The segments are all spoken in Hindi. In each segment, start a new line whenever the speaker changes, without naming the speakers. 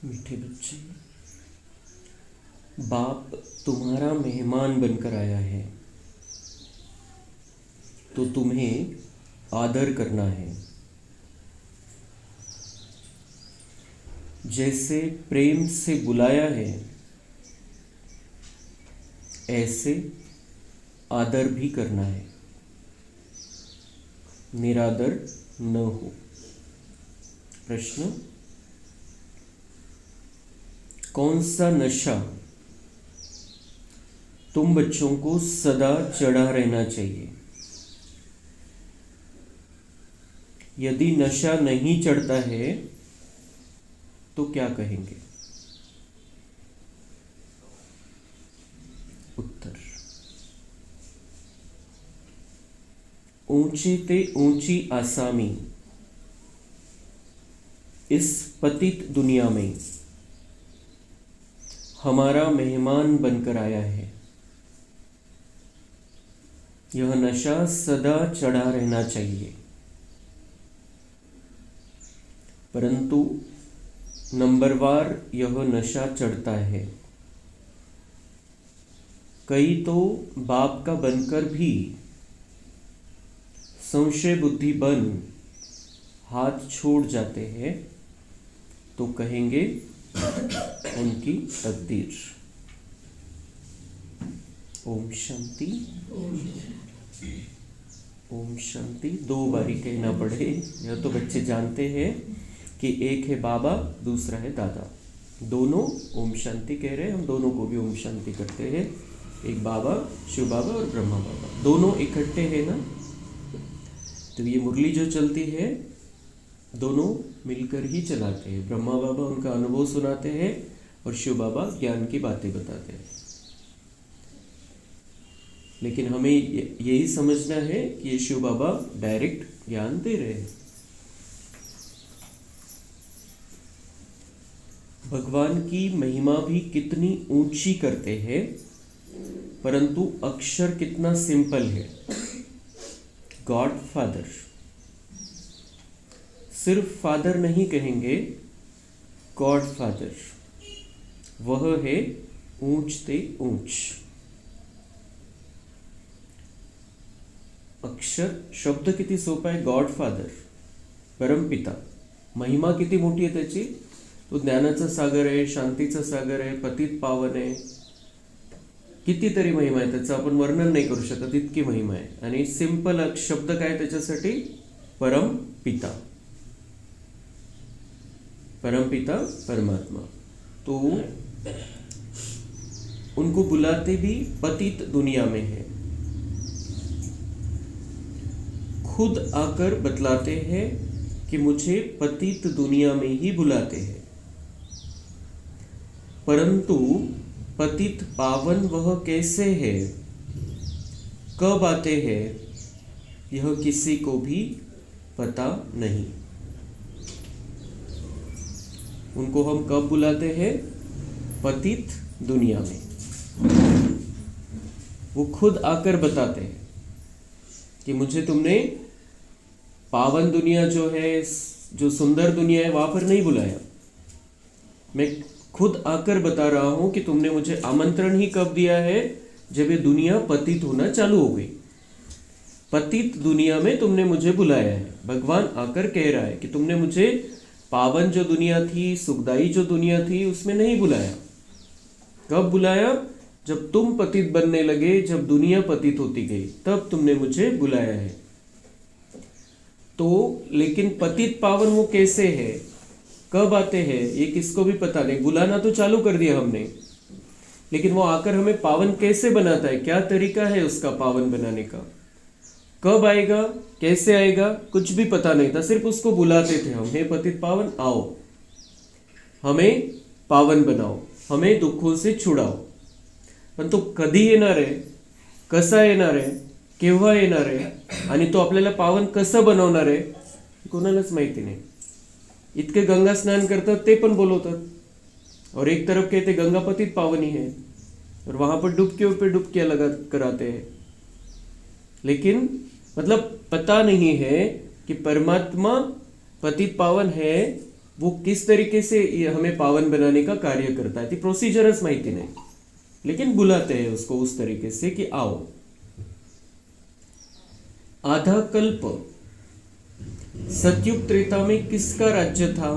मीठे बच्चे, बाप तुम्हारा मेहमान बनकर आया है तो तुम्हें आदर करना है। जैसे प्रेम से बुलाया है ऐसे आदर भी करना है, निरादर न हो। प्रश्न, कौन सा नशा तुम बच्चों को सदा चढ़ा रहना चाहिए? यदि नशा नहीं चढ़ता है तो क्या कहेंगे? उत्तर, ऊंची ते ऊंची आसामी इस पतित दुनिया में हमारा मेहमान बनकर आया है। यह नशा सदा चढ़ा रहना चाहिए, परंतु नंबरवार यह नशा चढ़ता है। कई तो बाप का बनकर भी संशय बुद्धि बन हाथ छोड़ जाते हैं तो कहेंगे उनकी तकदीर। ओम शांति। ओम शांति दो बारी कहना पड़े। यह तो बच्चे जानते हैं कि एक है बाबा, दूसरा है दादा। दोनों ओम शांति कह रहे हैं, हम दोनों को भी ओम शांति करते हैं। एक बाबा, शिव बाबा और ब्रह्मा बाबा, दोनों इकट्ठे हैं ना। तो ये मुरली जो चलती है दोनों मिलकर ही चलाते हैं। ब्रह्मा बाबा उनका अनुभव सुनाते हैं और शिव बाबा ज्ञान की बातें बताते हैं। लेकिन हमें यही समझना है कि ये शिव बाबा डायरेक्ट ज्ञान दे रहे हैं। भगवान की महिमा भी कितनी ऊंची करते हैं, परंतु अक्षर कितना सिंपल है। गॉड फादर, सिर्फ फादर नहीं कहेंगे, गॉड फादर। वह है ऊंच ते ऊंच। अक्षर शब्द किती सोपा आहे, गॉड फादर, परमपिता। महिमा किती मोठी आहे त्याची, तो ज्ञानाचा सागर आहे, शांतीचा सागर आहे, पतित पावन आहे। कितीतरी महिमा आहे त्याचं, आपण वर्णन नाही करू शकत, इतकी महिमा आहे। आणि सिंपल शब्द काय त्याच्यासाठी, परम पिता, परमपिता परमात्मा। तो उनको बुलाते भी पतित दुनिया में है। खुद आकर बतलाते हैं कि मुझे पतित दुनिया में ही बुलाते हैं, परंतु पतित पावन वह कैसे है, कब आते हैं, यह किसी को भी पता नहीं। उनको हम कब बुलाते हैं, पतित दुनिया में। वो खुद आकर बताते हैं कि मुझे तुमने पावन दुनिया जो है, जो सुंदर दुनिया है, वहां पर नहीं बुलाया। मैं खुद आकर बता रहा हूं कि तुमने मुझे आमंत्रण ही कब दिया है, जब ये दुनिया पतित होना चालू हो गई। पतित दुनिया में तुमने मुझे बुलाया है। भगवान आकर कह रहा है कि तुमने मुझे पावन जो दुनिया थी, सुखदाई जो दुनिया थी, उसमें नहीं बुलाया। कब बुलाया, जब तुम पतित बनने लगे, जब दुनिया पतित होती गई, तब तुमने मुझे बुलाया है। तो लेकिन पतित पावन वो कैसे है, कब आते हैं, ये किसको भी पता नहीं। बुलाना तो चालू कर दिया हमने, लेकिन वो आकर हमें पावन कैसे बनाता है, क्या तरीका है उसका पावन बनाने का, कब आएगा, कैसे आएगा, कुछ भी पता नहीं था। सिर्फ उसको बुलाते थे हम, हे पतित पावन आओ, हमें पावन बनाओ, हमें दुखों से छुड़ाओ। पण तो कधी येणार आहे, कसा येणार आहे, केव्हा येणार आहे आणि तो आपल्याला पावन कसं बनवणार आहे, कोणालाच माहिती नाही। इतके गंगा स्नान करतात ते पण बोलवतात, और एक तरफ कहते गंगा पतित पावन ही है, और वहां पर डुबकियों पे डुबकियां लगा कराते हैं। लेकिन मतलब पता नहीं है कि परमात्मा पतित पावन है वो किस तरीके से ये हमें पावन बनाने का कार्य करता है ती प्रोसिजरच माहिती नाही, लेकिन बुलाते हैं उसको उस तरीके से कि आओ। आधा कल्प सतयुग त्रेता में किसका राज्य था,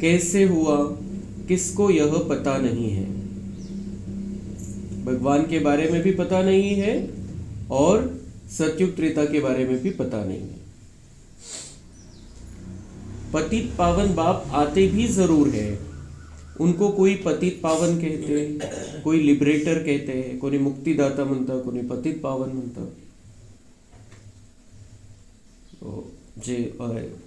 कैसे हुआ, किसको यह पता नहीं है। भगवान के बारे में भी पता नहीं है और सतयुग त्रेता के बारे में भी पता नहीं है। पतित पावन बाप आते भी जरूर है, उनको कोई पतित पावन कहते हैं, कोई लिबरेटर कहते हैं, कोणी मुक्तिदाता म्हणतं, कोणी पतित पावन म्हणतं। जे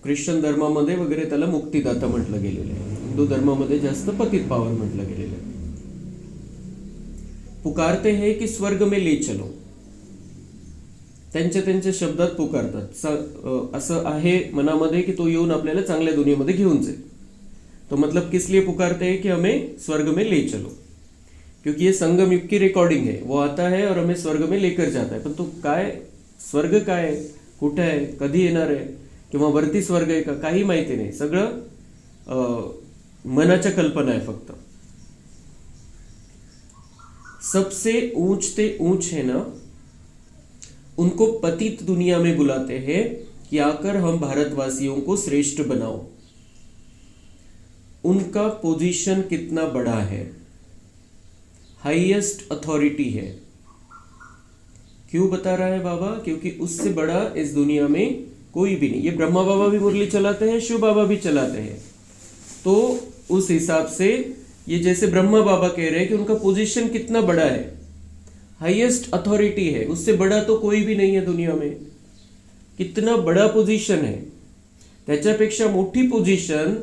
ख्रिश्चन धर्मामध्ये वगैरे त्याला मुक्तिदाता म्हटलं गेलेलं आहे, हिंदू धर्मामध्ये जास्त पतित पावन म्हटलं गेलेलं आहे। पुकारते हैं कि स्वर्ग में ले चलो, त्यांच्या शब्दात पुकारतात। असं आहे मनामध्ये की तो येऊन आपल्याला चांगल्या दुनियेमध्ये घेऊन जाईल। तो मतलब किस लिए पुकारते हैं कि हमें स्वर्ग में ले चलो, क्योंकि ये संगम युग की रिकॉर्डिंग है। वो आता है और हमें स्वर्ग में लेकर जाता है, पण तो काय स्वर्ग काय आहे, कुठे आहे, कधी येणार आहे, किंवा वरती स्वर्ग आहे का, काही माहिती नाही। सगळं मनाच्या कल्पना आहे फक्त। सबसे ऊंच ते ऊंच है ना, उनको पतित दुनिया में बुलाते हैं कि आकर हम भारतवासियों को श्रेष्ठ बनाओ। उनका पोजीशन कितना बड़ा है, हाईएस्ट अथॉरिटी है। क्यों बता रहा है बाबा, क्योंकि उससे बड़ा इस दुनिया में कोई भी नहीं। ये ब्रह्मा बाबा भी मुरली चलाते हैं, शिव बाबा भी चलाते हैं। तो उस हिसाब से ये जैसे ब्रह्मा बाबा कह रहे हैं कि उनका पोजीशन कितना बड़ा है, हाईएस्ट अथॉरिटी है, उससे बड़ा तो कोई भी नहीं है दुनिया में। कितना बड़ा पोजीशन है, त्याच्यापेक्षा मोठी पोजीशन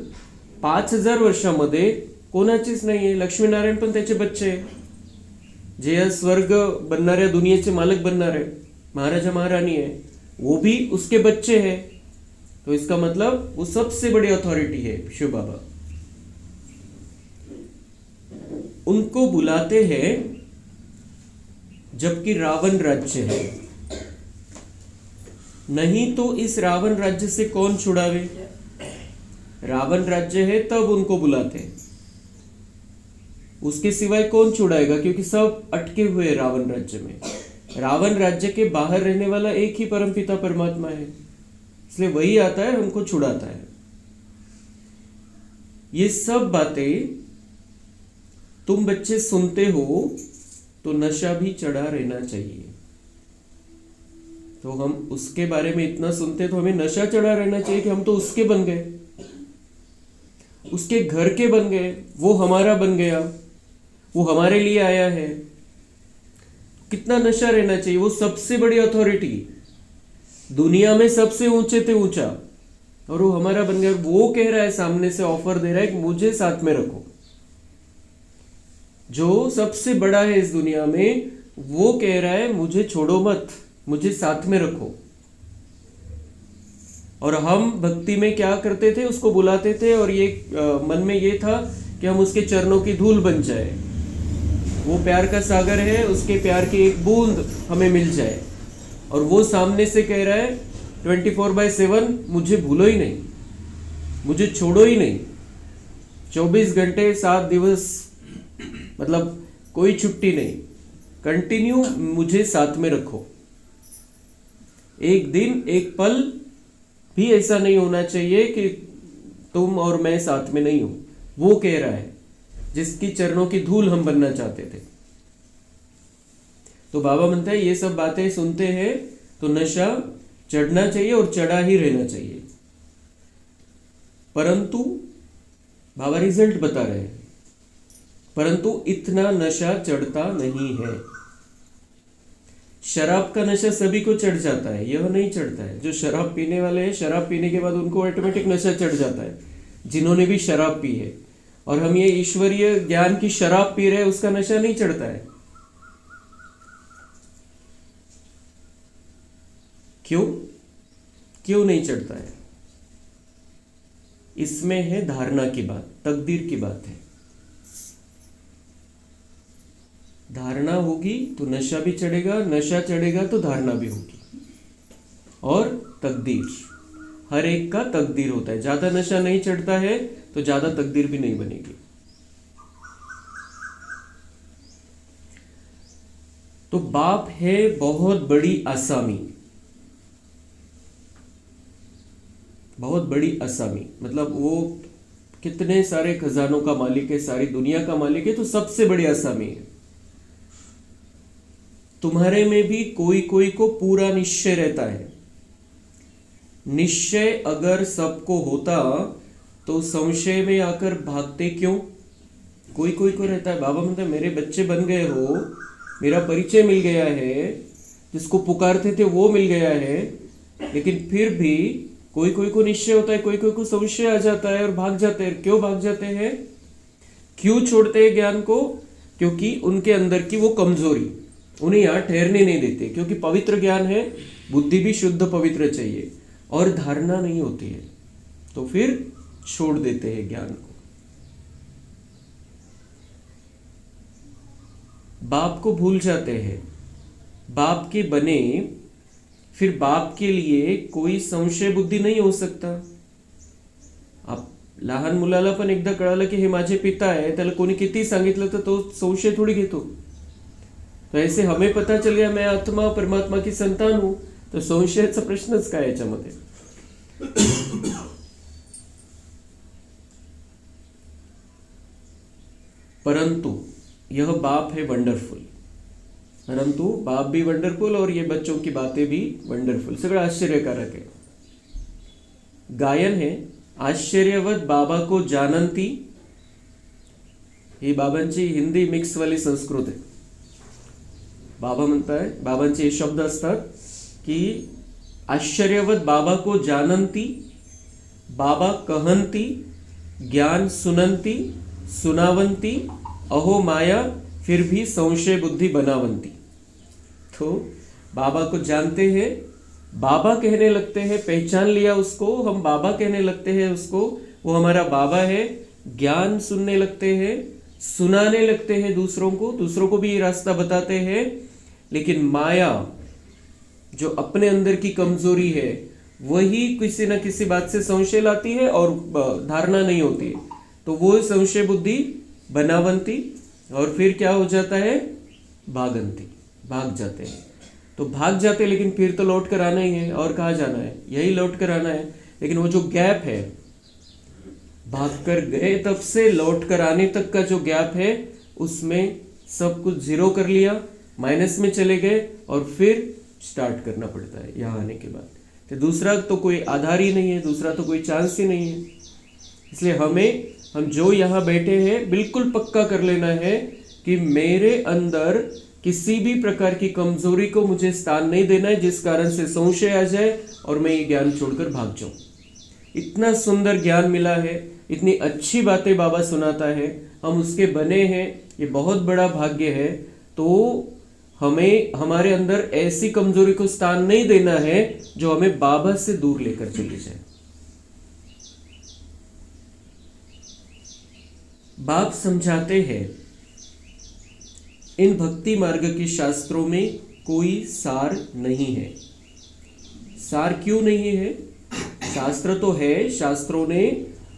5000 वर्षामध्ये कोणाचीच नाही आहे। लक्ष्मीनारायण पण त्याचे बच्चे आहे, जे या स्वर्ग बनणाऱ्या दुनियेचे मालक बनणार आहे, महाराजा महारानी है, वो भी उसके बच्चे हैं। तो इसका मतलब वो सबसे बड़ी अथॉरिटी है शिव बाबा। उनको बुलाते हैं जबकि रावण राज्य है, नहीं तो इस रावण राज्य से कौन छुड़ावे। रावण राज्य है तब उनको बुलाते हैं, उसके सिवाय कौन छुड़ाएगा, क्योंकि सब अटके हुए हैं रावण राज्य में। रावण राज्य के बाहर रहने वाला एक ही परमपिता परमात्मा है, इसलिए वही आता है हमको छुड़ाता है। ये सब बातें तुम बच्चे सुनते हो तो नशा भी चढ़ा रहना चाहिए। तो हम उसके बारे में इतना सुनते तो हमें नशा चढ़ा रहना चाहिए कि हम तो उसके बन गए, उसके घर के बन गए, वो हमारा बन गया, वो हमारे लिए आया है। कितना नशा रहना चाहिए। वो सबसे बड़ी अथॉरिटी दुनिया में, सबसे ऊंचे से ऊंचा, और वो हमारा बन गया। वो कह रहा है, सामने से ऑफर दे रहा है कि मुझे साथ में रखो। जो सबसे बड़ा है इस दुनिया में, वो कह रहा है मुझे छोड़ो मत, मुझे साथ में रखो। और हम भक्ति में क्या करते थे, उसको बुलाते थे, और ये मन में ये था कि हम उसके चरणों की धूल बन जाए। वो प्यार का सागर है, उसके प्यार की एक बूंद हमें मिल जाए। और वो सामने से कह रहा है 24/7 मुझे भूलो ही नहीं, मुझे छोड़ो ही नहीं। 24 घंटे 7 दिवस, मतलब कोई छुट्टी नहीं, कंटिन्यू मुझे साथ में रखो। एक दिन एक पल भी ऐसा नहीं होना चाहिए कि तुम और मैं साथ में नहीं हो। वो कह रहा है जिसकी चरणों की धूल हम बनना चाहते थे। तो बाबा म्हणता है ये सब बातें सुनते हैं तो नशा चढ़ना चाहिए और चढ़ा ही रहना चाहिए। परंतु बाबा रिजल्ट बता रहे हैं, परंतु इतना नशा चढ़ता नहीं है। शराब का नशा सभी को चढ़ जाता है, यह नहीं चढ़ता है। जो शराब पीने वाले हैं, शराब पीने के बाद उनको ऑटोमेटिक नशा चढ़ जाता है, जिन्होंने भी शराब पी है। और हम ये ईश्वरीय ज्ञान की शराब पी रहे हैं, उसका नशा नहीं चढ़ता है। क्यों क्यों नहीं चढ़ता है? इसमें है धारणा की बात, तकदीर की बात है। धारणा होगी तो नशा भी चढ़ेगा, नशा चढ़ेगा तो धारणा भी होगी। और तकदीर, हर एक का तकदीर होता है। ज्यादा नशा नहीं चढ़ता है तो ज्यादा तकदीर भी नहीं बनेगी। तो बाप है बहुत बड़ी आसामी, बहुत बड़ी आसामी, मतलब वो कितने सारे खजानों का मालिक है, सारी दुनिया का मालिक है, तो सबसे बड़ी आसामी है। तुम्हारे में भी कोई कोई को पूरा निश्चय रहता है। निश्चय अगर सबको होता तो संशय में आकर भागते क्यों? कोई कोई को रहता है। बाबा मतलब मेरे बच्चे बन गए हो, मेरा परिचय मिल गया है, जिसको पुकारते थे वो मिल गया है, लेकिन फिर भी कोई कोई को निश्चय होता है, कोई कोई को संशय आ जाता है और भाग जाते हैं। क्यों भाग जाते हैं? क्यों छोड़ते हैं ज्ञान को? क्योंकि उनके अंदर की वो कमजोरी उन्हें यहाँ ठहरने नहीं देते। क्योंकि पवित्र ज्ञान है, बुद्धि भी शुद्ध पवित्र चाहिए, और धारणा नहीं होती है, तो फिर छोड़ देते हैं ज्ञान को। बाप को भूल जाते हैं, बाप के बने फिर बाप के लिए कोई संशय बुद्धी नहीं हो सकता। आप लहान मुलाला पण एकदा कळालं की हे माझे पिता आहे, त्याला कोणी किती सांगितलं तर तो संशय थोड़ी घेतो। तो ऐसे हमें पता चल गया मैं आत्मा परमात्मा की संतान हूं, तो संशयाचा प्रश्नच काय याच्यामध्ये? परंतु यह बाप है वंडरफुल, परंतु बाप भी वंडरफुल और ये बच्चों की बातें भी वंडरफुल, सगळं आश्चर्यकारक है। गायन है आश्चर्यवत बाबा को जानंती, ही बाबांची हिंदी मिक्स वाली संस्कृत आहे। बाबा म्हणताय, बाबांचे शब्द असतात की आश्चर्यवत बाबा को जानंती, बाबा कहंती, ज्ञान सुनंती, सुनावंती, अहो माया फिर भी संशय बुद्धि बनावंती। तो बाबा को जानते हैं, बाबा कहने लगते हैं, पहचान लिया उसको, हम बाबा कहने लगते हैं उसको, वो हमारा बाबा है। ज्ञान सुनने लगते हैं, सुनाने लगते हैं दूसरों को, दूसरों को भी ये रास्ता बताते हैं। लेकिन माया जो अपने अंदर की कमजोरी है वही किसी न किसी बात से संशय लाती है और धारणा नहीं होती है, तो वो संशय बुद्धि बनावंती, और फिर क्या हो जाता है? भागंती, भाग जाते हैं। तो भाग जाते, लेकिन फिर तो लौट कर आना ही है, और कहाँ जाना है? यही लौट कर आना है। लेकिन वो जो गैप है, भाग कर गए तब से लौट कर आने तक का जो गैप है, उसमें सब कुछ जीरो कर लिया, माइनस में चले गए, और फिर स्टार्ट करना पड़ता है यहाँ आने के बाद। तो दूसरा तो कोई आधार ही नहीं है, दूसरा तो कोई चांस ही नहीं है। इसलिए हम जो यहाँ बैठे हैं बिल्कुल पक्का कर लेना है कि मेरे अंदर किसी भी प्रकार की कमजोरी को मुझे स्थान नहीं देना है, जिस कारण से संशय आ जाए और मैं ये ज्ञान छोड़कर भाग जाऊं। इतना सुंदर ज्ञान मिला है, इतनी अच्छी बातें बाबा सुनाता है, हम उसके बने हैं, ये बहुत बड़ा भाग्य है। तो हमें हमारे अंदर ऐसी कमजोरी को स्थान नहीं देना है जो हमें बाबा से दूर लेकर चली जाए। बाप समझाते हैं इन भक्ति मार्ग के शास्त्रों में कोई सार नहीं है। सार क्यों नहीं है? शास्त्र तो है, शास्त्रों ने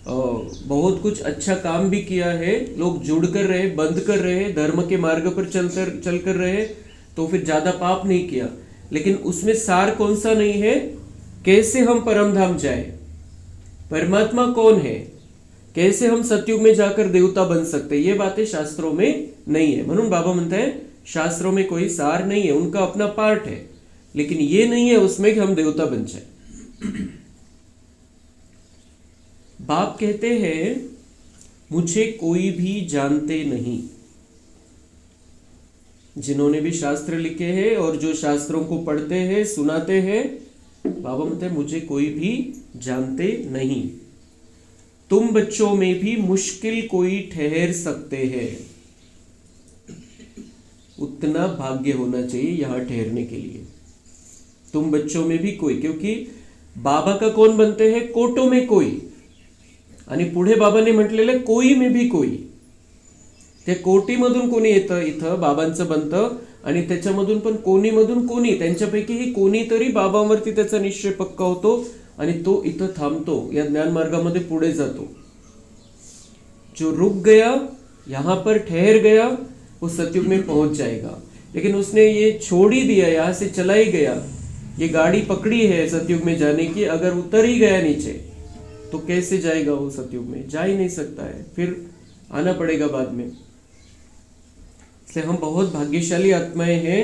बहुत कुछ अच्छा काम भी किया है, लोग जुड़ कर रहे, बंद कर रहे, धर्म के मार्ग पर चल कर रहे, तो फिर ज्यादा पाप नहीं किया। लेकिन उसमें सार कौन सा नहीं है? कैसे हम परम धाम जाए, परमात्मा कौन है, कैसे हम सतयुग में जाकर देवता बन सकते, ये बातें शास्त्रों में नहीं है। म्हणून बाबा म्हणते हैं शास्त्रों में कोई सार नहीं है, उनका अपना पार्ट है, लेकिन ये नहीं है उसमें कि हम देवता बन जाए। बाप कहते हैं मुझे कोई भी जानते नहीं। जिन्होंने भी शास्त्र लिखे हैं और जो शास्त्रों को पढ़ते हैं, सुनाते हैं, बाबा कहते हैं मुझे कोई भी जानते नहीं। तुम बच्चों में भी मुश्किल कोई ठहर सकते हैं। उतना भाग्य होना चाहिए यहां ठहरने के लिए। तुम बच्चों में भी कोई, क्योंकि बाबा का कौन बनते हैं? कोटो में कोई, आणि पुढे बाबांनी म्हटलेलं कोई में भी कोई। त्या कोटीमधून कोणी येतं इथं बाबांचं बनतं, आणि त्याच्यामधून पण कोणीमधून कोणी, त्यांच्यापैकी कोणीतरी बाबांवरती त्याचा निश्चय पक्का होतो आणि तो इथं थांबतो, या ज्ञान मार्गामध्ये पुढे जातो। जो रुक गया, यहाँ पर ठहर गया, वो सतयुग में पहुंच जाएगा। लेकिन उसने ये छोड़ ही दिया, यहाँ से चला ही गया, ये गाड़ी पकड़ी है सतयुग में जाने की, अगर उतर ही गया नीचे तो कैसे जाएगा वो सतयुग में? जा ही नहीं सकता है, फिर आना पड़ेगा बाद में। इसलिए हम बहुत भाग्यशाली आत्माएं हैं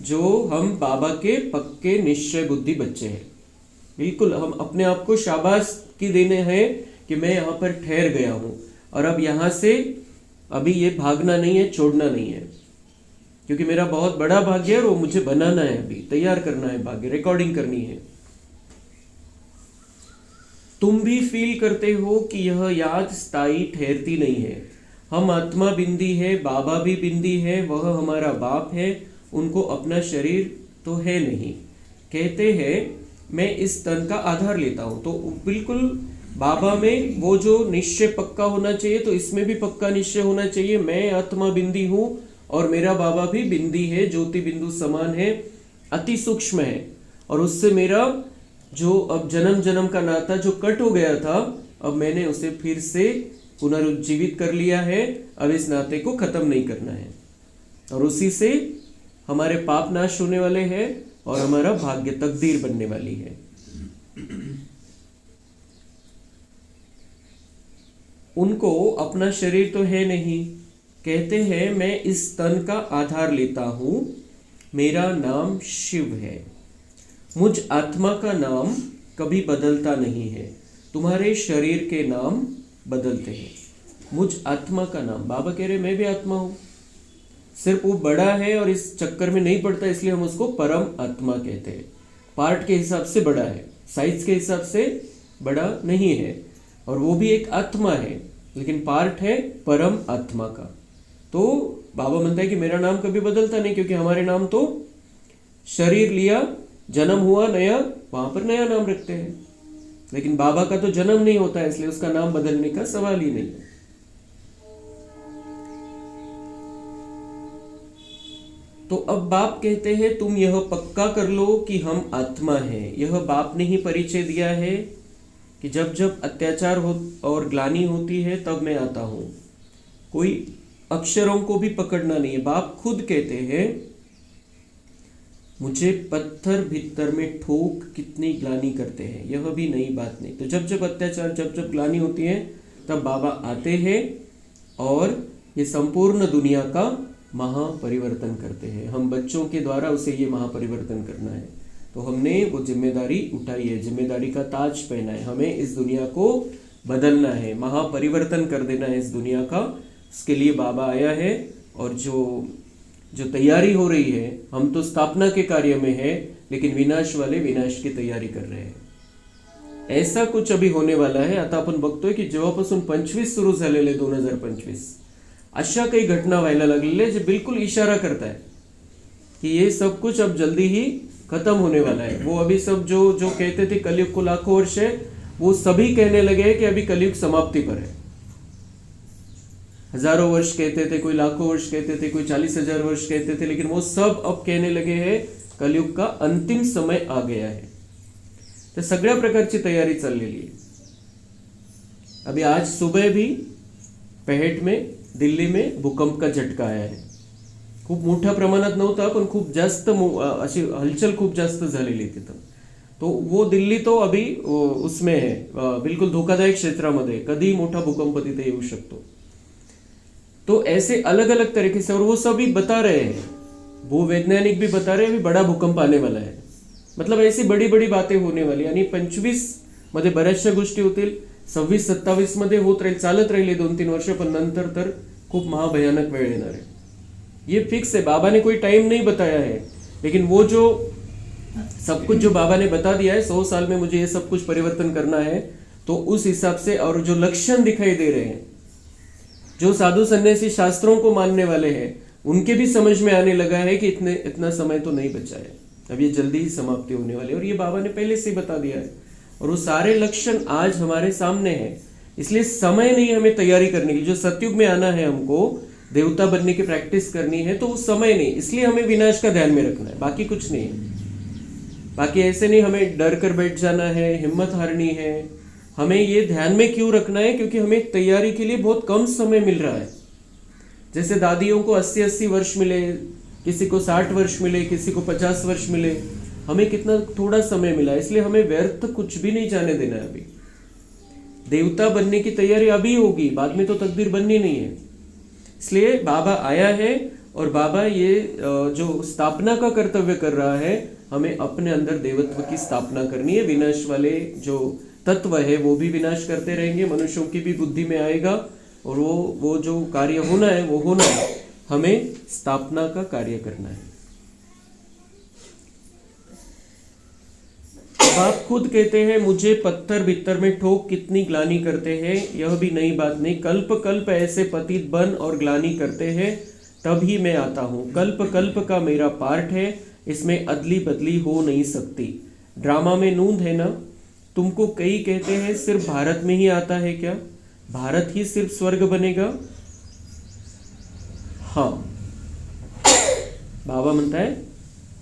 जो हम बाबा के पक्के निश्चय बुद्धि बच्चे हैं। बिल्कुल हम अपने आप को शाबाश की देने हैं कि मैं यहाँ पर ठहर गया हूँ और अब यहाँ से अभी ये भागना नहीं है, छोड़ना नहीं है, क्योंकि मेरा बहुत बड़ा भाग्य है और वो मुझे बनाना है, अभी तैयार करना है, भाग्य रिकॉर्डिंग करनी है। तुम भी फील करते हो कि यह याद स्थायी ठहरती नहीं है। हम आत्मा बिंदी है, बाबा भी बिंदी है, वह हमारा बाप है, उनको अपना शरीर तो है नहीं। कहते हैं मैं इस तन का आधार लेता हूं, तो बिल्कुल बाबा में वो जो निश्चय पक्का होना चाहिए, तो इसमें भी पक्का निश्चय होना चाहिए। मैं आत्मा बिंदी हूं और मेरा बाबा भी बिंदी है, ज्योति बिंदु समान है, अति सूक्ष्म है, और उससे मेरा जो अब जन्म जन्म का नाता जो कट हो गया था, अब मैंने उसे फिर से पुनरुज्जीवित कर लिया है। अब इस नाते को खत्म नहीं करना है, और उसी से हमारे पाप नाश होने वाले हैं और हमारा भाग्य तकदीर बनने वाली है। उनको अपना शरीर तो है नहीं। कहते हैं मैं इस तन का आधार लेता हूं, मेरा नाम शिव है। मुझ आत्मा का नाम कभी बदलता नहीं है, तुम्हारे शरीर के नाम बदलते हैं। मुझ आत्मा का नाम, बाबा कह रहे मैं भी आत्मा हूं, सिर्फ वो बड़ा है और इस चक्कर में नहीं पड़ता, इसलिए हम उसको परम आत्मा कहते हैं। पार्ट के हिसाब से बड़ा है, साइज के हिसाब से बड़ा नहीं है, और वो भी एक आत्मा है, लेकिन पार्ट है परम आत्मा का। तो बाबा मानता है कि मेरा नाम कभी बदलता नहीं, क्योंकि हमारे नाम तो शरीर लिया, जन्म हुआ नया, वहां पर नया नाम रखते हैं, लेकिन बाबा का तो जन्म नहीं होता है, इसलिए उसका नाम बदलने का सवाल ही नहीं है। तो अब बाप कहते हैं तुम यह पक्का कर लो कि हम आत्मा हैं। यह बाप ने ही परिचय दिया है कि जब जब अत्याचार हो और ग्लानि होती है तब मैं आता हूं। कोई अक्षरों को भी पकड़ना नहीं है। बाप खुद कहते हैं मुझे पत्थर भीतर में ठोक कितनी ग्लानि करते हैं, यह भी नई बात नहीं। तो जब जब अत्याचार, जब जब ग्लानि होती है, तब बाबा आते हैं और ये संपूर्ण दुनिया का महापरिवर्तन करते हैं। हम बच्चों के द्वारा उसे ये महापरिवर्तन करना है, तो हमने वो जिम्मेदारी उठाई है, जिम्मेदारी का ताज पहना है। हमें इस दुनिया को बदलना है, महापरिवर्तन कर देना है इस दुनिया का। इसके लिए बाबा आया है, और जो तैयारी हो रही है, हम तो स्थापना के कार्य में है, लेकिन विनाश वाले विनाश की तयारी कर रहे हैं। ऐसा कुछ अभी होने वाला है। आता आपण बघतोय की जेव्हापासून 25 सुरू झालेले 2025, अशा काही घटना व्हायला लागलेल्या जे बिल्कुल इशारा करता है कि ये सब कुछ अब जल्दी ही खत्म होने वाला है। वो अभी सब जो कहते थे कलयुग को लाखों वर्ष है, वो सभी कहने लगे हैं कि अभी कलयुग समाप्ति पर है। हजारों वर्ष कहते थे, कोई लाखों वर्ष कहते थे, कोई 40,000 वर्ष कहते थे, लेकिन वो सब अब कहने लगे हैं कलयुग का अंतिम समय आ गया है। तो सगळ्या प्रकारची तयारी चाललेली आहे। अभी आज सुबह भी पेहेट में, दिल्ली में भूकंप का झटका आया है। खूप मोठ्या प्रमाणात नव्हता, पण खूप जास्त अशी हलचल खूप जास्त झालेली तिथं। तो वो दिल्ली तो अभी उसमें है, बिल्कुल धोकादायक क्षेत्रामध्ये, कधी मोठा भूकंप तिथे येऊ शकतो। तो ऐसे अलग अलग तरीके से, और वो सभी बता रहे हैं, वो वैज्ञानिक भी बता रहे हैं अभी बड़ा भूकंप आने वाला है। मतलब ऐसी बड़ी बड़ी बातें होने वाली, आणि 25 मध्ये बऱ्याचशा गोष्टी होतील, 26-27 मध्ये होत राहील, चालत राहिले 2-3 वर्ष, पण नंतर तर खूप महाभयानक वेळ येणार है। ये फिक्स है, बाबा ने कोई टाइम नहीं बताया है, लेकिन वो जो सब कुछ जो बाबा ने बता दिया है, 100 साल में मुझे ये सब कुछ परिवर्तन करना है, तो उस हिसाब से, और जो लक्षण दिखाई दे रहे हैं, जो साधु सन्यासी शास्त्रों को मानने वाले हैं, उनके भी समझ में आने लगा है कि इतना समय तो नहीं बचा है, अब ये जल्दी ही समाप्ति होने वाली है, और ये बाबा ने पहले से बता दिया है, और वो सारे लक्षण आज हमारे सामने हैं। इसलिए समय नहीं हमें तैयारी करने की। जो सतयुग में आना है, हमको देवता बनने की प्रैक्टिस करनी है, तो वो समय नहीं, इसलिए हमें विनाश का ध्यान में रखना है, बाकी कुछ नहीं है। बाकी ऐसे नहीं हमें डर कर बैठ जाना है, हिम्मत हारनी है, हमें ये ध्यान में क्यों रखना है? क्योंकि हमें तैयारी के लिए बहुत कम समय मिल रहा है। जैसे दादियों को 80-80 वर्ष मिले, किसी को 60 वर्ष मिले, किसी को 50 वर्ष मिले, हमें कितना थोड़ा समय मिला, इसलिए हमें व्यर्थ कुछ भी नहीं जाने देना है। अभी देवता बनने की तैयारी अभी होगी, बाद में तो तकदीर बननी नहीं है। इसलिए बाबा आया है और बाबा ये जो स्थापना का कर्तव्य कर रहा है, हमें अपने अंदर देवत्व की स्थापना करनी है। विनाश वाले जो तत्व है वो भी विनाश करते रहेंगे, मनुष्यों की भी बुद्धि में आएगा, और वो जो कार्य होना है वो होना है। हमें स्थापना का कार्य करना है। बाप खुद कहते हैं, मुझे पत्थर भीतर में ठोक कितनी ग्लानि करते हैं, यह भी नई बात नहीं। कल्प कल्प ऐसे पतित बन और ग्लानि करते हैं, तब ही मैं आता हूँ। कल्प कल्प का मेरा पार्ट है, इसमें अदली बदली हो नहीं सकती। ड्रामा में नूंद है ना। तुमको कई कहते हैं सिर्फ भारत में ही आता है क्या? भारत ही सिर्फ स्वर्ग बनेगा? हाँ, बाबा म्हणता है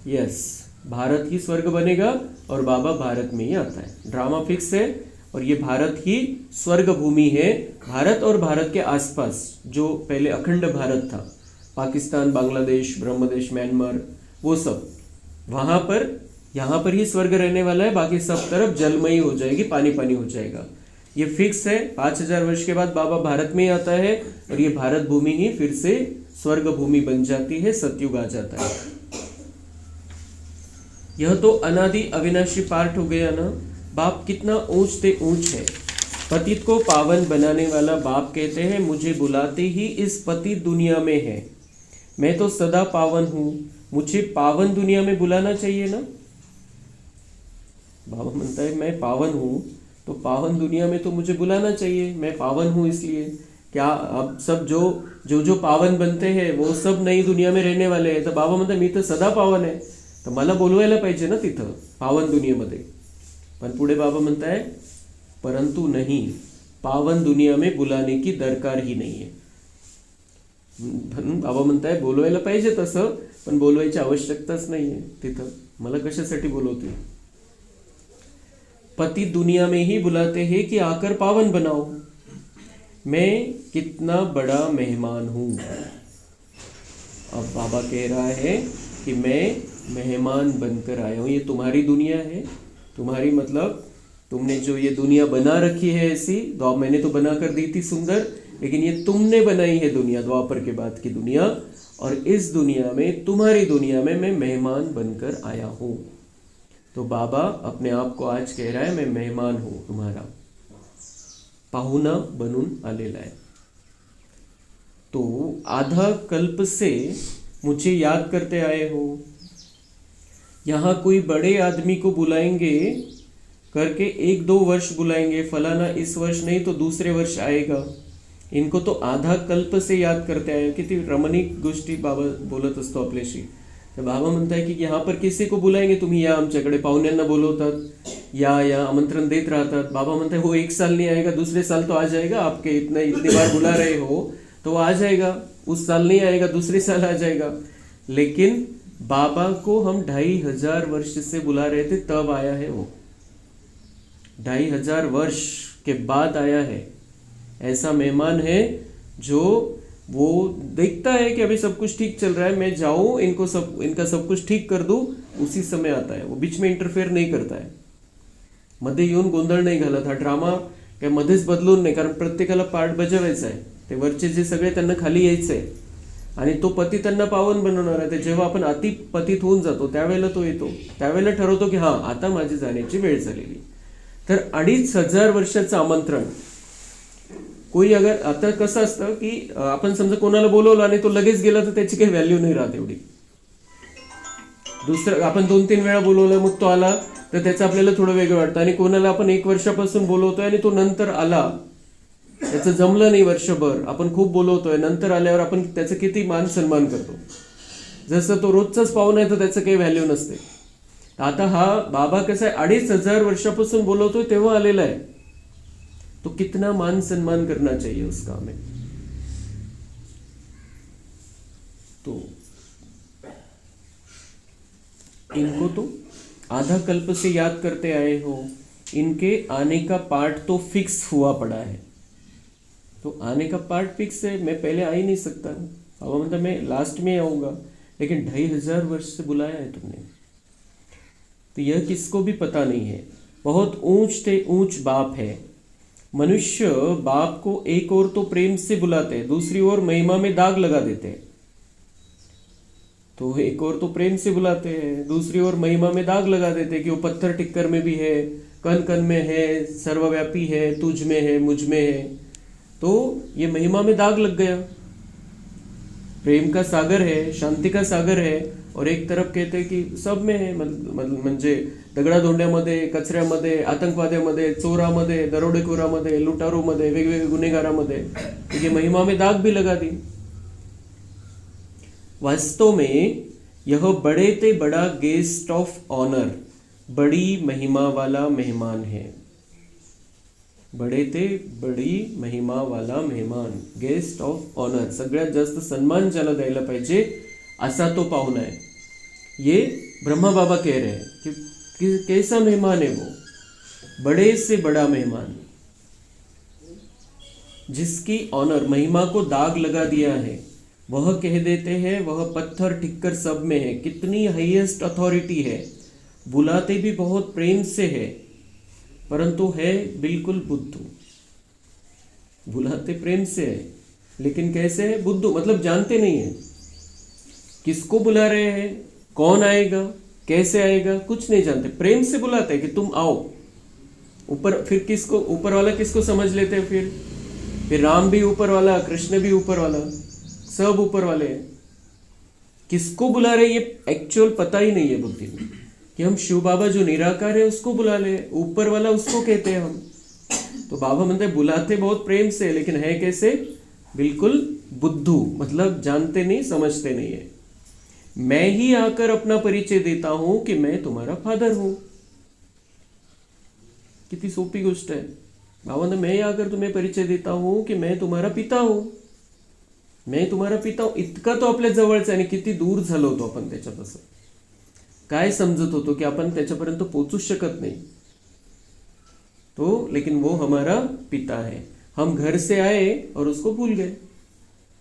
यस, भारत ही स्वर्ग बनेगा और बाबा भारत में ही आता है। ड्रामा फिक्स है और ये भारत ही स्वर्ग भूमि है। भारत और भारत के आसपास जो पहले अखंड भारत था, पाकिस्तान, बांग्लादेश, ब्रह्मदेश, म्यांमार, वो सब वहां पर, यहाँ पर ही स्वर्ग रहने वाला है। बाकी सब तरफ जलमयी हो जाएगी, पानी पानी हो जाएगा। ये फिक्स है। 5000 वर्ष के बाद बाबा भारत में ही आता है और ये भारत भूमि ही फिर से स्वर्ग भूमि बन जाती है, सतयुग आ जाता है। यह तो अनादि अविनाशी पार्ट हो गया ना। बाप कितना ऊंच से ऊंच है। पतित को पावन बनाने वाला बाप कहते हैं, मुझे बुलाते ही इस पतित दुनिया में है। मैं तो सदा पावन हूं, मुझे पावन दुनिया में बुलाना चाहिए ना। बाबा म्हणता है मैं पावन हूं, तो पावन दुनिया में तो मुझे बुलाना चाहिए। मैं पावन हूं इसलिए क्या अब सब जो पावन बनते हैं वो सब नई दुनिया में रहने वाले हैं। तर बाबा म्हणतात मी तर सदा पावन आहे, तर मला बोलवायला पाहिजे ना तिथं पावन दुनियेमध्ये। पण पुढे बाबा म्हणताय परंतु नहीं, पावन दुनिया में बुलाने की दरकार ही नहीं है। बाबा म्हणताय बोलवायला पाहिजे तसं, पण बोलवायची आवश्यकताच नाही आहे तिथं। मला कशासाठी बोलवते? पति दुनिया में ही बुलाते हैं कि आकर पावन बनाओ। मैं कितना बड़ा मेहमान हूँ। अब बाबा कह रहा है कि मैं मेहमान बनकर आया हूँ। ये तुम्हारी दुनिया है, तुम्हारी मतलब तुमने जो ये दुनिया बना रखी है ऐसी, तो मैंने तो बना कर दी थी सुंदर, लेकिन ये तुमने बनाई है दुनिया, द्वापर के बाद की दुनिया। और इस दुनिया में, तुम्हारी दुनिया में मैं मेहमान बनकर आया हूँ। तो बाबा अपने आप को आज कह रहा है मैं मेहमान हूँ तुम्हारा, पाहुणा बनून आलेला आहे। तो आधा कल्प से मुझे याद करते आए हो। यहाँ कोई बड़े आदमी को बुलाएंगे करके 1-2 वर्ष बुलाएंगे, फलाना इस वर्ष नहीं तो दूसरे वर्ष आएगा। इनको तो आधा कल्प से याद करते आए। किती रमणीक गोष्टी बाबा बोलत असतो आपल्याशी। तर बाबा म्हणताय की यहाँ पर किसी को बुलाएंगे, तुम्ही या आमच्याकडे, पाहुण्यांना बोलवतात, या आमंत्रण देत राहतात। बाबा म्हणताय वो 1 साल नहीं आएगा, दूसरे साल तो आ जाएगा। आपके इतनी बार बुला रहे हो तो वो आ जाएगा। उस साल नहीं आएगा, दूसरे साल आ जाएगा। लेकिन बाबा को हम 2500 वर्ष से बुला रहे थे, तब आया है वो। 2500 वर्ष के बाद आया है। ऐसा मेहमान है जो वो देखता है कि अभी सब कुछ ठीक चल रहा है, मैं जाऊं इनका सब कुछ ठीक कर दूं, उसी समय आता है वो। बीच में इंटरफेअर नहीं करता है, मध्ये येऊन गोंधळ नाही घालत। हा ड्रामा काय मध्येच बदलून नाही, कारण प्रत्येकाला पार्ट बजावायचा आहे। ते वरचे जे सगळे त्यांना खाली यायचं आहे आणि तो पती त्यांना पावन बनवणार आहे। ते जेव्हा आपण अति पतित होऊन जातो त्यावेळेला तो येतो, त्यावेळेला ठरवतो की हां आता माझी जाण्याची वेळ झालेली। तर 2500 वर्षाचं आमंत्रण कोई अगर, आता कसं असतं की आपण समजा कोणाला बोलवलं आणि तो लगेच गेला तर त्याची काही व्हॅल्यू नाही राहत एवढी। दुसरं आपण 2-3 वेळा बोलवलं मग तो आला तर त्याचं आपल्याला थोडं वेगळं वाटतं। आणि कोणाला आपण 1 वर्षापासून बोलवतोय आणि तो नंतर आला, त्याचं जमलं नाही वर्षभर, आपण खूप बोलवतोय, नंतर आल्यावर आपण त्याचं किती मान सन्मान करतो। जसं तो रोजचाच पाहुणा आहे तर त्याचं काही व्हॅल्यू नसते। आता हा बाबा कसा आहे, 2500 वर्षापासून बोलवतोय तेव्हा आलेला आहे, तो कितना मान सम्मान करना चाहिए उसका हमें। तो इनको तो आधा कल्प से याद करते आए हो। इनके आने का पार्ट तो फिक्स हुआ पड़ा है। तो आने का पार्ट फिक्स है, मैं पहले आ ही नहीं सकता। अब मतलब मैं लास्ट में आऊँगा, लेकिन 2500 वर्ष से बुलाया है तुमने। तो यह किसको भी पता नहीं है। बहुत ऊंच से ऊंच बाप है। मनुष्य बाप को एक ओर तो प्रेम से बुलाते हैं, दूसरी ओर महिमा में दाग लगा देते हैं। तो एक ओर तो प्रेम से बुलाते हैं, दूसरी ओर महिमा में दाग लगा देते हैं कि वो पत्थर टिक्कर में भी है, कण कण में है, सर्वव्यापी है, तुझ में है, मुझ में है। तो ये महिमा में दाग लग गया। प्रेम का सागर है, शांती का सागर है, और एक तरफ कहते हैं कि सब में है, म्हणजे दगडाधोंड्यामध्ये, कचऱ्यामध्ये, आतंकवाद्यामध्ये, चोरामध्ये, दरोडेखोरामध्ये, लुटारूमध्ये, वेगवेगळे गुन्हेगारामध्ये, ये महिमा में दाग भी लगा दी। वास्तव में यह बड़े ते बड़ा गेस्ट ऑफ ऑनर, बड़ी महिमा वाला मेहमान है। बड़े ते बड़ी महिमा वाला मेहमान, गेस्ट ऑफ ऑनर, सगळ्यात जास्त सन्मान ज्याला द्यायला पाहिजे असा तो पाहुणा है। ये ब्रह्मा बाबा कह रहे हैं कि कैसा मेहमान है वो, बड़े से बड़ा मेहमान, जिसकी ऑनर, महिमा को दाग लगा दिया है। वह कह देते हैं वह पत्थर ठिक्कर सब में है। कितनी हाईएस्ट अथॉरिटी है, बुलाते भी बहुत प्रेम से है, परंतु है बिल्कुल बुद्धू। बुलाते प्रेम से है, लेकिन कैसे है? बुद्धू, मतलब जानते नहीं है किसको बुला रहे हैं, कौन आएगा, कैसे आएगा, कुछ नहीं जानते। प्रेम से बुलाते हैं कि तुम आओ। ऊपर फिर किसको, ऊपर वाला किसको समझ लेते हैं? फिर राम भी ऊपर वाला, कृष्ण भी ऊपर वाला, सब ऊपर वाले हैं। किसको बुला रहे ये एक्चुअल पता ही नहीं है बुद्धि में, कि हम शिव बाबा जो निराकार है उसको बुला ले, ऊपर वाला उसको कहते हैं हम। तो बाबा म्हणते बुलाते बहुत प्रेम से, लेकिन है कैसे? बिल्कुल बुद्धू, मतलब जानते नहीं, समझते नहीं है। मैं ही आकर अपना परिचय देता हूं कि मैं तुम्हारा फादर हूं। कितनी सोपी गोष्ट है। बाबा ने मैं आकर तुम्हें परिचय देता हूं कि मैं तुम्हारा पिता हूं, मैं तुम्हारा पिता हूं। इतका तो आपल्या जवळचा, आणि किती दूर झालो होतो आपण त्याच्यापासून। काय समजत होतो की आपण त्याच्यापर्यंत पोहोचूच शकत नाही। तो लेकिन वो हमारा पिता है। हम घर से आए और उसको भूल गए,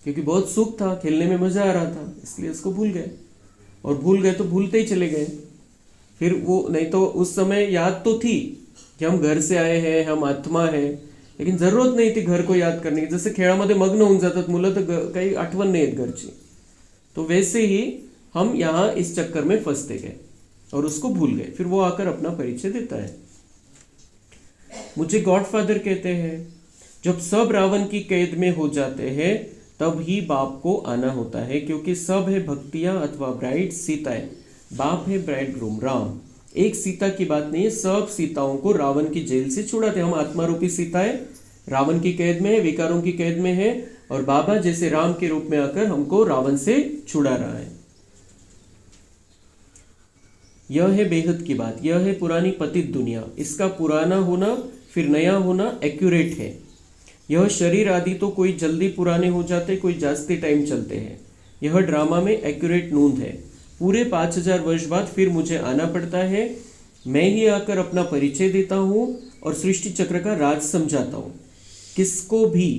क्योंकि बहुत सुख था, खेलने में मजा आ रहा था, इसलिए उसको भूल गए। और भूल गए तो भूलते ही चले गए। फिर वो, नहीं तो उस समय याद तो थी कि हम घर से आए हैं, हम आत्मा है, लेकिन जरूरत नहीं थी घर को याद करने की। जैसे खेळामध्ये मग्न होऊन जातात मुलं, तर काही आठवण नाही येत घरची। तो वैसे ही हम यहाँ इस चक्कर में फंसते गए और उसको भूल गए। फिर वो आकर अपना परिचय देता है। मुझे गॉडफादर कहते हैं। जब सब रावण की कैद में हो जाते हैं तब ही बाप को आना होता है, क्योंकि सब है भक्तियां अथवा ब्राइड, सीताएं। बाप है ब्राइड ग्रूम, राम। एक सीता की बात नहीं है, सब सीताओं को रावण की जेल से छुड़ाते। हम आत्मा रूपी सीताएं रावण की कैद में है, विकारों की कैद में है, और बाबा जैसे राम के रूप में आकर हमको रावण से छुड़ा रहा है। यह है बेहद की बात, यह है पुरानी पतित दुनिया। इसका पुराना होना फिर नया होना एक्यूरेट है। यह शरीर आदि तो कोई जल्दी पुराने हो जाते, कोई जास्ती टाइम चलते हैं। यह ड्रामा में एक्यूरेट नूंद है। पूरे 5000 वर्ष बाद फिर मुझे आना पड़ता है। मैं ही आकर अपना परिचय देता हूँ और सृष्टि चक्र का राज समझाता हूँ। किसको भी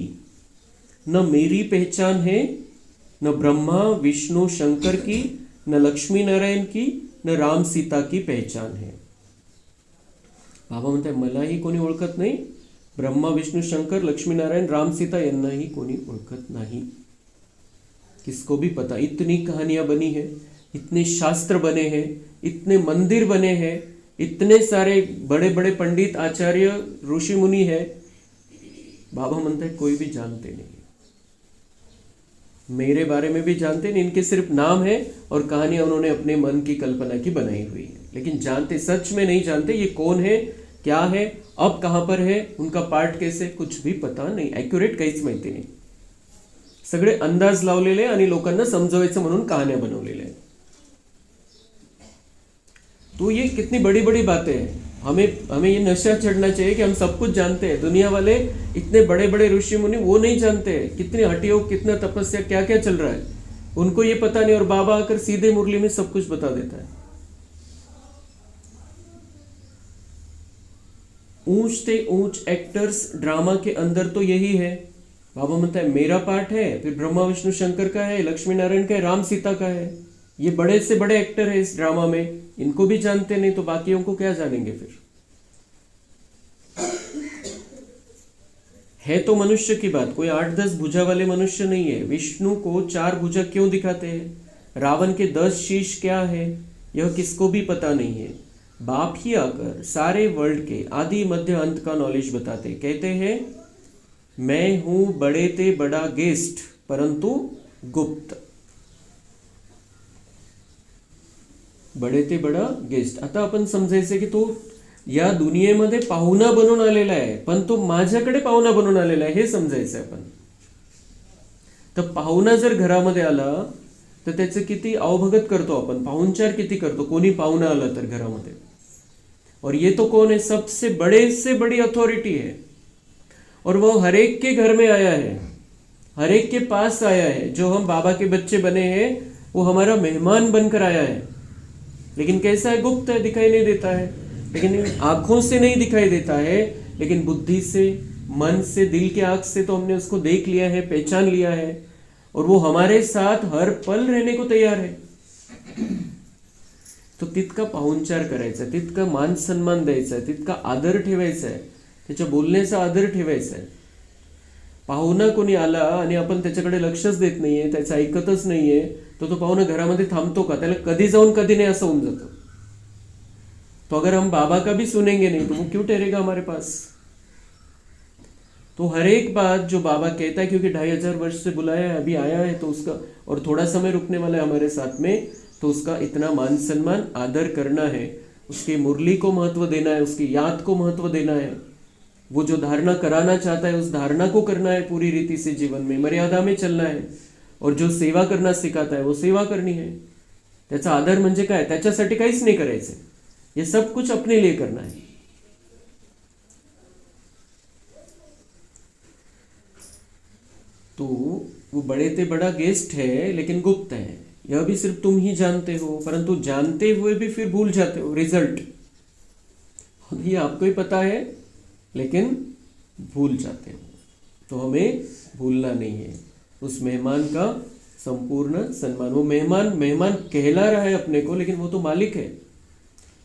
न मेरी पहचान है, न ब्रह्मा विष्णु शंकर की, न लक्ष्मी नारायण की, न राम सीता की पहचान है। बाबा म्हणतात मलाही कोणी ओळखत नाही, ब्रह्मा विष्णु शंकर लक्ष्मी नारायण राम सीता यांनाही कोणी ओळखत नाही। किसको भी पता, इतनी कहानियां बनी है, इतने शास्त्र बने हैं, इतने मंदिर बने हैं, इतने सारे बड़े बड़े पंडित आचार्य ऋषि मुनि है। बाबा म्हणते कोई भी जानते नहीं, मेरे बारे में भी जानते नहीं, इनके सिर्फ नाम है और कहानियां उन्होंने अपने मन की कल्पना की बनाई हुई है, लेकिन जानते सच में नहीं जानते ये कौन है, क्या है, अब कहां पर है, उनका पार्ट कैसे, कुछ भी पता नहीं। ॲक्युरेट काहीच माहिती नाही। सगळे अंदाज लावलेले आणि लोकांना समजवायचं म्हणून कहानियां बनवलेल्या आहेत। तो ये कितनी बड़ी बड़ी बातें हैं। हमें ये नशा चढ़ना चाहिए कि हम सब कुछ जानते हैं। दुनिया वाले इतने बड़े बड़े ऋषि मुनि वो नहीं जानते हैं कितने हठयोग, कितना तपस्या, क्या क्या चल रहा है, उनको ये पता नहीं। और बाबा आकर सीधे मुरली में सब कुछ बता देता है। ऊंच से ऊंच एक्टर्स ड्रामा के अंदर तो यही है। बाबा म्हणता है मेरा पार्ट है, फिर ब्रह्मा विष्णु शंकर का है, लक्ष्मी नारायण का है, राम सीता का है। ये बड़े से बड़े एक्टर है इस ड्रामा में, इनको भी जानते नहीं तो बाकियों को क्या जानेंगे फिर। है तो मनुष्य की बात, कोई 8-10 भुजा वाले मनुष्य नहीं है। विष्णु को 4 भुजा क्यों दिखाते हैं, रावण के 10 शीश क्या है, यह किसको भी पता नहीं है। बाप ही आकर सारे वर्ल्ड के आदि मध्य अंत का नॉलेज बताते, कहते हैं मैं हूं बड़े ते बड़ा गेस्ट परंतु गुप्त। बडे ते बडा गेस्ट। आता आपण समजायचं की तो या दुनियेमध्ये पाहुणा बनून आलेला आहे, पण तो माझ्याकडे पाहुणा बनून आलेला आहे हे समजायचं आपण। तर पाहुणा जर घरामध्ये आला तर त्याचं किती अवभगत करतो आपण, पाहुणचार किती करतो कोणी पाहुणा आला तर घरामध्ये। और ये तो कौन है, सबसे बड़े से बड़ी अथॉरिटी है, और वो हर एक के घर में आया है, हर एक के पास आया है। जो हम बाबा के बच्चे बने हैं वो हमारा मेहमान बनकर आया है, लेकिन कैसा है, गुप्त है, दिखाई नहीं देता है। लेकिन आंखों से नहीं दिखाई देता है, लेकिन बुद्धि से, मन से, दिल के आंख से तो हमने उसको देख लिया है, पहचान लिया है, और वो हमारे साथ हर पल रहने को तैयार है। तो तितका पाहुणचार करायचा, तितका मान सन्मान द्यायचा, तितका आदर ठेवायचा आहे, त्याच्या बोलण्याचा आदर ठेवायचा आहे। पाहुणा कोणी आला आणि आपण त्याच्याकडे लक्षच देत नाहीये, त्याचं ऐकतच नाहीये, तो पाहुणा घरामध्ये थांबतो का, त्याला कधी जाऊन कधी नाही असं होऊन जातं। तो अगर हम बाबा का भी सुनेंगे नहीं तो वो क्यों ठहरेगा हमारे पास। तो हर एक बात जो बाबा कहता है, क्योंकि 2500 वर्ष से बुलाया है, अभी आया है तो उसका, और थोड़ा समय रुकने वाला है हमारे साथ में, तो उसका इतना मान सम्मान आदर करना है, उसकी मुरली को महत्व देना है, उसकी याद को महत्व देना है। वो जो धारणा कराना चाहता है उस धारणा को करना है पूरी रीति से, जीवन में मर्यादा में चलना है, और जो सेवा करना सिखाता है वो सेवा करनी है। त्याचा आदर म्हणजे काय, त्याच्यासाठी काहीच नाही करायचं, ये सब कुछ अपने लिए करना है। तो वो बड़े ते बड़ा गेस्ट है लेकिन गुप्त है, यह भी सिर्फ तुम ही जानते हो, परंतु जानते हुए भी फिर भूल जाते हो रिजल्ट। ये आपको ही पता है लेकिन भूल जाते हो। तो हमें भूलना नहीं है उस मेहमान का संपूर्ण सम्मान। वो मेहमान मेहमान कहला रहा है अपने को, लेकिन वो तो मालिक है,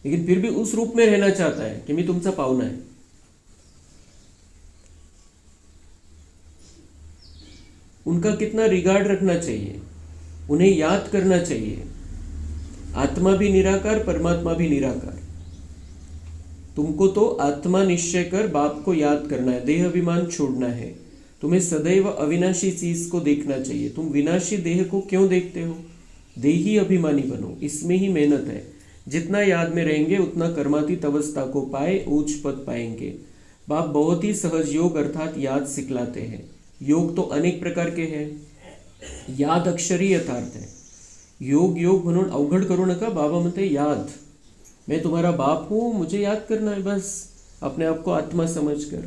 लेकिन फिर भी उस रूप में रहना चाहता है कि मैं तुमचा पाहुणा है। उनका कितना रिगार्ड रखना चाहिए, उन्हें याद करना चाहिए। आत्मा भी निराकार, परमात्मा भी निराकार। तुमको तो आत्मा निश्चय कर बाप को याद करना है, देह अभिमान छोड़ना है। तुम्हें सदैव अविनाशी चीज को देखना चाहिए। तुम विनाशी देह को क्यों देखते हो, देही अभिमानी बनो, इसमें ही मेहनत है। जितना याद में रहेंगे उतना कर्मातीत अवस्था को पाए उच्च पद पाएंगे। बाप बहुत ही सहज योग अर्थात याद सिखलाते हैं। योग तो अनेक प्रकार के हैं, याद अक्षरी यथार्थ है। योग योग म्हणून अवघड करू नका। बाबा म्हणते याद, मैं तुम्हारा बाप हूं, मुझे याद करना है बस, अपने आप को आत्मा समझकर।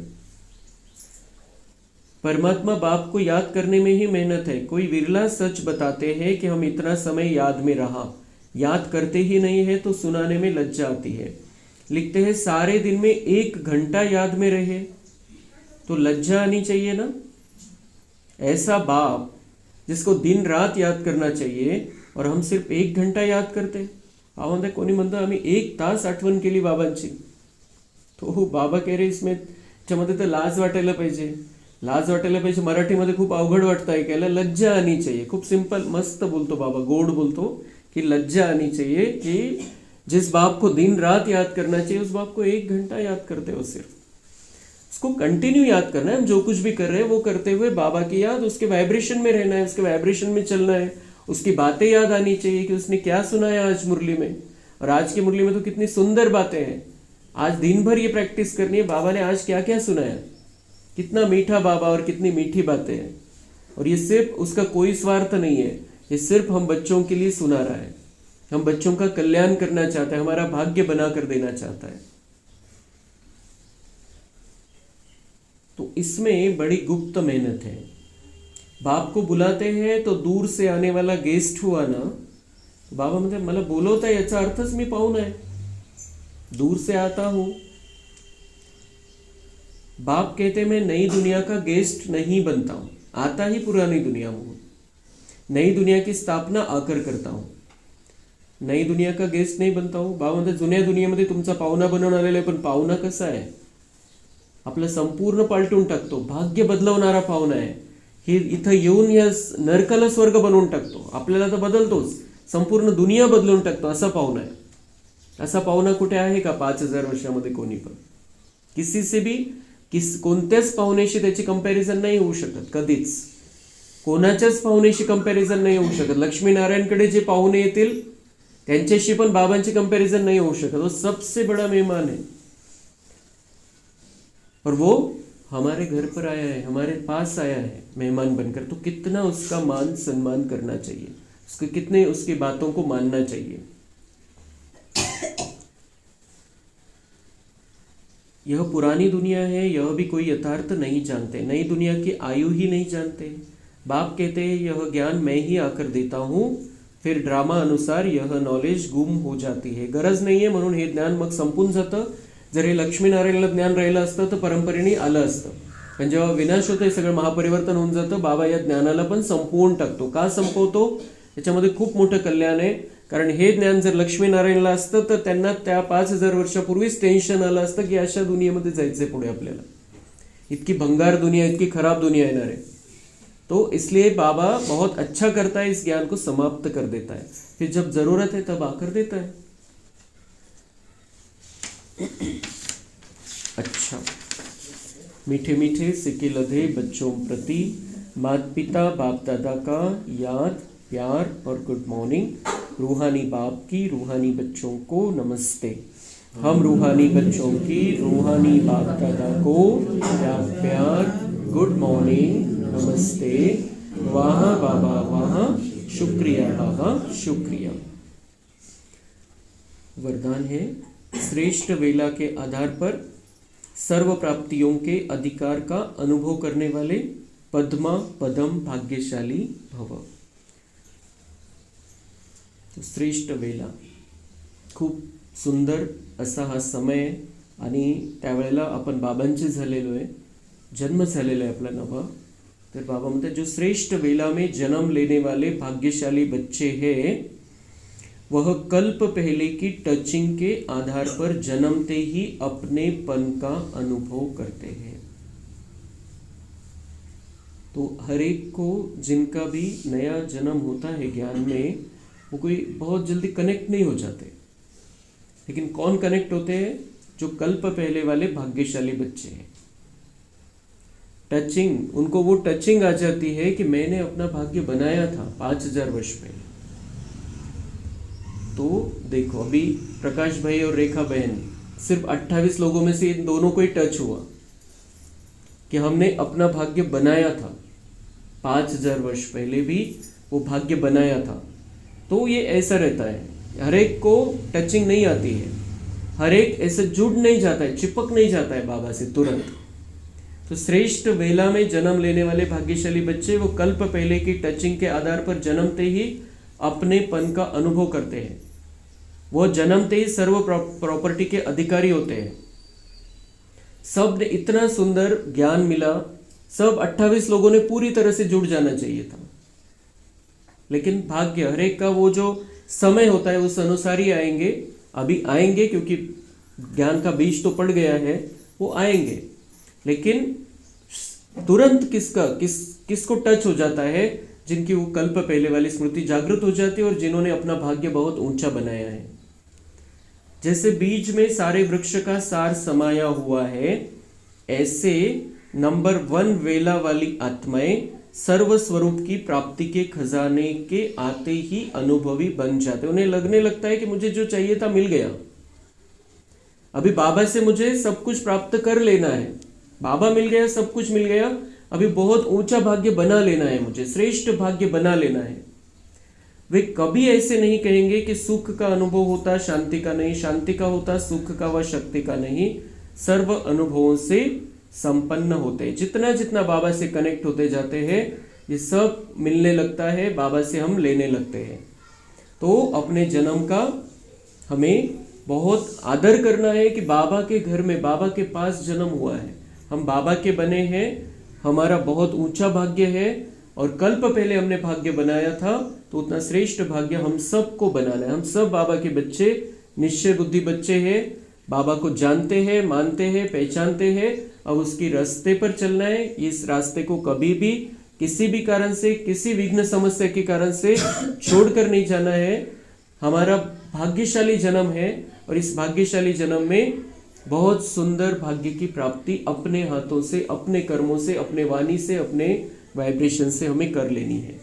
परमात्मा बाप को याद करने में ही मेहनत है। कोई विरला सच बताते हैं कि हम इतना समय याद में रहा, याद करते ही नहीं है तो सुनाने में लज्जा आती है। लिखते हैं सारे दिन में 1 घंटा याद में रहे तो लज्जा आनी चाहिए ना। ऐसा बाप जिसको दिन रात याद करना चाहिए और हम सिर्फ 1 घंटा याद करते। आम्हाला कोणी म्हणतं आम्ही 1 तास आठवण केली बाबांची, तो बाबा कह रहे इसमें त्याच्यामध्ये तर लाज वाटायला पाहिजे, लाज वाटायला पाहिजे। मराठीमध्ये खूप अवघड वाटतं ऐकायला। लज्जा आनी चाहिए, खूप सिंपल मस्त बोलतो बाबा, गोड बोलतो कि लज्जा आनी चाहिए कि जिस बाप को दिन रात याद करना चाहिए उस बाप को 1 घंटा याद करते हो सिर्फ। उसको कंटिन्यू याद करना है। हम जो कुछ भी कर रहे हैं वो करते हुए बाबा की याद, उसके वाइब्रेशन में रहना है, उसके वाइब्रेशन में चलना है। उसकी बातें याद आनी चाहिए कि उसने क्या सुनाया आज मुरली में, और आज की मुरली में तो कितनी सुंदर बातें हैं। आज दिन भर ये प्रैक्टिस करनी है, बाबा ने आज क्या क्या सुनाया, कितना मीठा बाबा और कितनी मीठी बातें हैं। और ये सिर्फ उसका कोई स्वार्थ नहीं है, ये सिर्फ हम बच्चों के लिए सुना रहा है। हम बच्चों का कल्याण करना चाहता है, हमारा भाग्य बना कर देना चाहता है। तो इसमें बड़ी गुप्त मेहनत है। बाप को बुलाते हैं तो दूर से आने वाला गेस्ट हुआ ना, बाबा म्हणते मला बोलवता याचा अर्थच मी पाहुणा आहे, दूर से आता हूं। बाप कहते मैं नई दुनिया का गेस्ट नहीं बनता हूँ, आता ही पुरानी दुनिया में हूँ, नई दुनिया की स्थापना आकर करता हूँ, नई दुनिया का गेस्ट नाही बनता हूँ. बाबा म्हणतात जुन्या दुनियेमध्ये तुमचा पाहुणा बनवून आलेला आहे, पण पाहुणा कसा आहे, आपलं संपूर्ण पालटून टाकतो, भाग्य बदलवणारा पाहुणा आहे. हे इथं येऊन या नरकाला स्वर्ग बनवून टाकतो, आपल्याला तर बदलतोच, संपूर्ण दुनिया बदलून टाकतो, असा पाहुणा आहे. असा पाहुणा कुठे आहे का 5000 वर्षामध्ये कोणी पण? किसी से भी कोणत्याच पाहुण्याशी त्याची कंपॅरिझन नाही होऊ शकत, कधीच कोणाच्याच पाहुण्याशी कंपॅरिझन नाही होऊ शकत. लक्ष्मीनारायणकडे जे पाहुणे येतील त्यांच्याशी पण बाबांची कंपॅरिझन नहीं हो सकता. वो सबसे बड़ा मेहमान है और वो हमारे घर पर आया है, हमारे पास आया है मेहमान बनकर, तो कितना उसका मान सम्मान करना चाहिए, उसके कितने उसकी बातों को मानना चाहिए. यह पुरानी दुनिया है, यह भी कोई यथार्थ नहीं जानते, नई दुनिया की आयु ही नहीं जानते. बाप कहते हैं यह ज्ञान मैं ही आकर देता हूँ, फिर ड्रामा अनुसार यह नॉलेज गुम हो जाती है. गरज नाही आहे म्हणून हे ज्ञान मग संपून जातं. जर हे लक्ष्मीनारायणला ज्ञान राहिलं असतं तर परंपरेने आलं असतं, पण जेव्हा विनाश होतं, सगळं महापरिवर्तन होऊन जातं, बाबा या ज्ञानाला पण संपवून टाकतो. का संपवतो? याच्यामध्ये खूप मोठं कल्याण आहे. कारण हे ज्ञान जर लक्ष्मीनारायणला असतं तर त्यांना त्या 5000 वर्षापूर्वीच टेन्शन आलं असतं की अशा दुनियेमध्ये जायचंय पुढे आपल्याला, इतकी भंगार दुनिया, इतकी खराब दुनिया येणार आहे. तो इसलिए बाबा बहुत अच्छा करता है, इस ज्ञान को समाप्त कर देता है, फिर जब जरूरत है तब आकर देता है. अच्छा, मीठे मीठे सिक्के लधे बच्चों प्रति माता पिता बाप दादा का याद प्यार और गुड मॉर्निंग. रूहानी बाप की रूहानी बच्चों को नमस्ते. हम रूहानी बच्चों की रूहानी बाप दादा को याद प्यार गुड मॉर्निंग नमस्ते. वाह बाबा वाह, शुक्रिया बाबा शुक्रिया. वरदान है श्रेष्ठ वेला के आधार पर सर्व प्राप्तियों के अधिकार का अनुभव करने वाले पद्मा पदम भाग्यशाली भव. तो श्रेष्ठ वेला खूप सुंदर असा हा समय आणि त्यावेळेला आपण बाबांचे झालेलो आहे, जन्म झालेला आहे आपला नवा. तर बाबा म्हणते जो श्रेष्ठ वेला में जन्म लेने वाले भाग्यशाली बच्चे हैं वह कल्प पहले की टचिंग के आधार पर जन्मते ही अपनेपन का अनुभव करते हैं. तो हर एक को जिनका भी नया जन्म होता है ज्ञान में, वो कोई बहुत जल्दी कनेक्ट नहीं हो जाते, लेकिन कौन कनेक्ट होते हैं? जो कल्प पहले वाले भाग्यशाली बच्चे हैं. टचिंग, उनको वो टचिंग आ जाती है कि मैंने अपना भाग्य बनाया था 5000 वर्ष पहले. तो देखो अभी प्रकाश भाई और रेखा बहन, सिर्फ 28 लोगों में से इन दोनों को ही टच हुआ कि हमने अपना भाग्य बनाया था 5000 वर्ष पहले, भी वो भाग्य बनाया था. तो ये ऐसा रहता है, हर एक को टचिंग नहीं आती है, हर एक ऐसे जुड़ नहीं जाता है, चिपक नहीं जाता है बाबा से तुरंत. तो श्रेष्ठ वेला में जन्म लेने वाले भाग्यशाली बच्चे वो कल्प पहले की टचिंग के आधार पर जन्मते ही अपनेपन का अनुभव करते हैं. वो जन्मते ही सर्व प्रॉपर्टी के अधिकारी होते हैं. सब ने इतना सुंदर ज्ञान मिला, सब 28 लोगों ने पूरी तरह से जुड़ जाना चाहिए था, लेकिन भाग्य हर एक का वो जो समय होता है उस अनुसार ही आएंगे. अभी आएंगे क्योंकि ज्ञान का बीज तो पड़ गया है, वो आएंगे, लेकिन तुरंत किसको टच हो जाता है? जिनकी वो कल्प पहले वाली स्मृति जागृत हो जाती है और जिन्होंने अपना भाग्य बहुत ऊंचा बनाया है. जैसे बीज में सारे वृक्ष का सार समाया हुआ है, ऐसे नंबर 1 वेला वाली आत्माएं सर्व स्वरूप की प्राप्ति के खजाने के आते ही अनुभवी बन जाते. उन्हें लगने लगता है कि मुझे जो चाहिए था मिल गया, अभी बाबा से मुझे सब कुछ प्राप्त कर लेना है. बाबा मिल गया, सब कुछ मिल गया, अभी बहुत ऊंचा भाग्य बना लेना है, मुझे श्रेष्ठ भाग्य बना लेना है. वे कभी ऐसे नहीं कहेंगे कि सुख का अनुभव होता शांति का नहीं, शांति का होता सुख का व शक्ति का नहीं. सर्व अनुभवों से संपन्न होते हैं. जितना जितना बाबा से कनेक्ट होते जाते हैं, ये सब मिलने लगता है, बाबा से हम लेने लगते हैं. तो अपने जन्म का हमें बहुत आदर करना है कि बाबा के घर में, बाबा के पास जन्म हुआ है, हम बाबा के बने हैं, हमारा बहुत ऊंचा भाग्य है, और कल्प पहले हमने भाग्य बनाया था, तो उतना श्रेष्ठ भाग्य हम सबको बनाना है। हम सब बाबा के बच्चे, निश्चय बुद्धि बच्चे हैं, बाबा को जानते हैं, मानते हैं, पहचानते हैं। अब उसकी रास्ते पर चलना है। इस रास्ते को कभी भी किसी भी कारण से, किसी विघ्न समस्या के कारण से छोड़कर नहीं जाना है। हमारा भाग्यशाली जन्म है, और इस भाग्यशाली जन्म में बहुत सुंदर भाग्य की प्राप्ति अपने हाथों से, अपने कर्मों से, अपने वाणी से, अपने वाइब्रेशन से हमें कर लेनी है।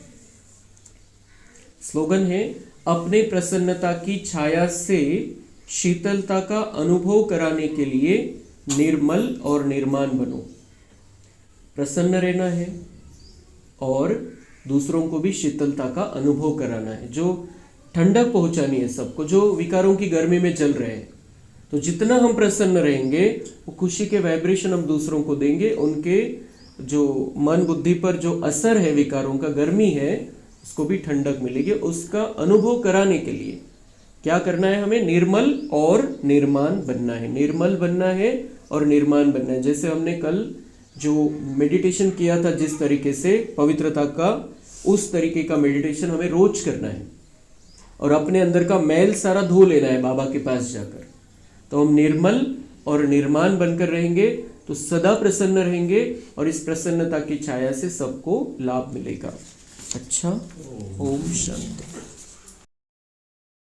स्लोगन है, अपने प्रसन्नता की छाया से शीतलता का अनुभव कराने के लिए निर्मल और निर्माण बनो। प्रसन्न रहना है और दूसरों को भी शीतलता का अनुभव कराना है, जो ठंडक पहुंचानी है सबको, जो विकारों की गर्मी में जल रहे हैं। तो जितना हम प्रसन्न रहेंगे, वो खुशी के वाइब्रेशन हम दूसरों को देंगे। उनके जो मन बुद्धि पर जो असर है विकारों का, गर्मी है, उसको भी ठंडक मिलेगी। उसका अनुभव कराने के लिए क्या करना है? हमें निर्मल और निर्माण बनना है। निर्मल बनना है और निर्माण बनना है। जैसे हमने कल जो मेडिटेशन किया था, जिस तरीके से पवित्रता का, उस तरीके का मेडिटेशन हमें रोज करना है, और अपने अंदर का मैल सारा धो लेना है बाबा के पास जाकर। तो हम निर्मल और निर्माण बनकर रहेंगे तो सदा प्रसन्न रहेंगे, और इस प्रसन्नता की छाया से सबको लाभ मिलेगा। अच्छा, ओम शांति।